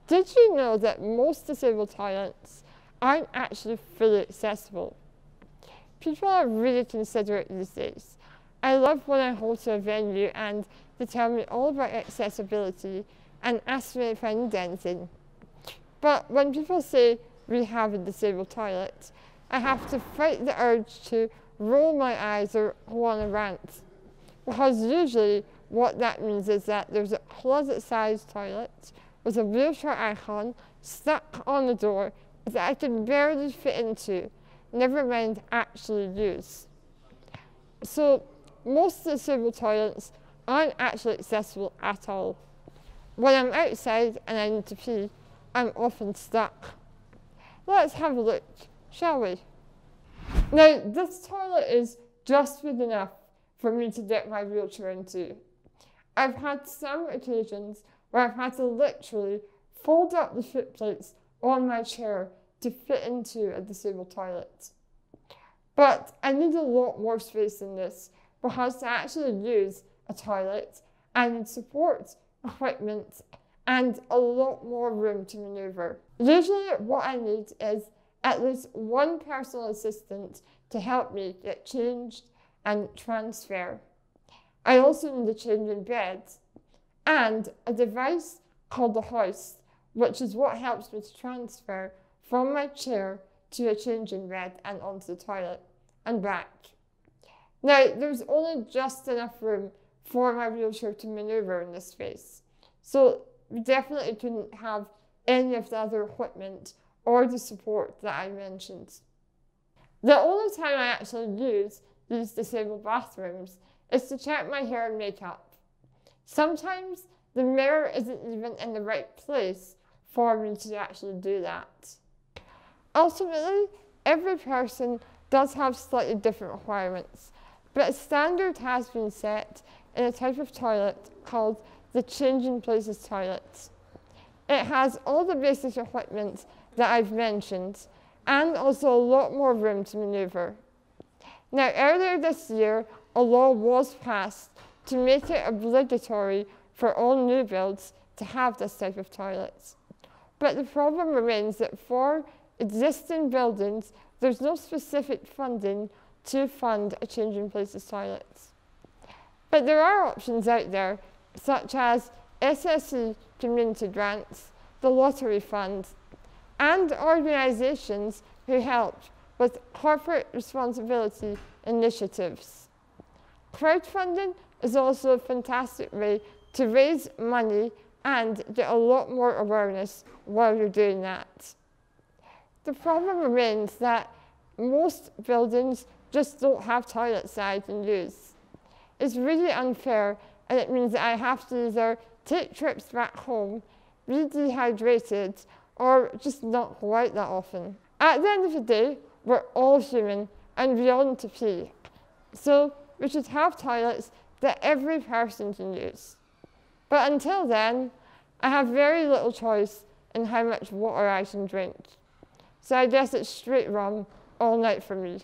Did you know that most disabled toilets aren't actually fully accessible? People are really considerate these days. I love when I host a venue and they tell me all about accessibility and ask me if I need anything. But when people say we have a disabled toilet, I have to fight the urge to roll my eyes or go on a rant. Because usually what that means is that there's a closet-sized toilet with a wheelchair icon stuck on the door that I can barely fit into, never mind actually use. So most disabled toilets aren't actually accessible at all. When I'm outside and I need to pee, I'm often stuck. Let's have a look, shall we? Now, this toilet is just big enough for me to get my wheelchair into. I've had some occasions where I've had to literally fold up the footplates on my chair to fit into a disabled toilet. But I need a lot more space than this because to actually use a toilet, I need support, equipment, and a lot more room to maneuver. Usually what I need is at least one personal assistant to help me get changed and transfer. I also need a changing bed and a device called a hoist, which is what helps me to transfer from my chair to a changing bed and onto the toilet and back. Now, there's only just enough room for my wheelchair to maneuver in this space, so we definitely couldn't have any of the other equipment or the support that I mentioned. The only time I actually use these disabled bathrooms is to check my hair and makeup. Sometimes the mirror isn't even in the right place for me to actually do that. Ultimately, every person does have slightly different requirements, but a standard has been set in a type of toilet called the changing places toilet. It has all the basic equipment that I've mentioned and also a lot more room to maneuver. Now, earlier this year, a law was passed to make it obligatory for all new builds to have this type of toilets. But the problem remains that for existing buildings, there's no specific funding to fund a changing places toilets. But there are options out there, such as SSE community grants, the lottery fund, and organisations who help with corporate responsibility initiatives. Crowdfunding is also a fantastic way to raise money and get a lot more awareness while you're doing that. The problem remains that most buildings just don't have toilets that I can use. It's really unfair, and it means that I have to either take trips back home, be dehydrated, or just not go out that often. At the end of the day, we're all human and we all need to pee. So we should have toilets that every person can use. But until then, I have very little choice in how much water I can drink. So I guess it's straight rum all night for me.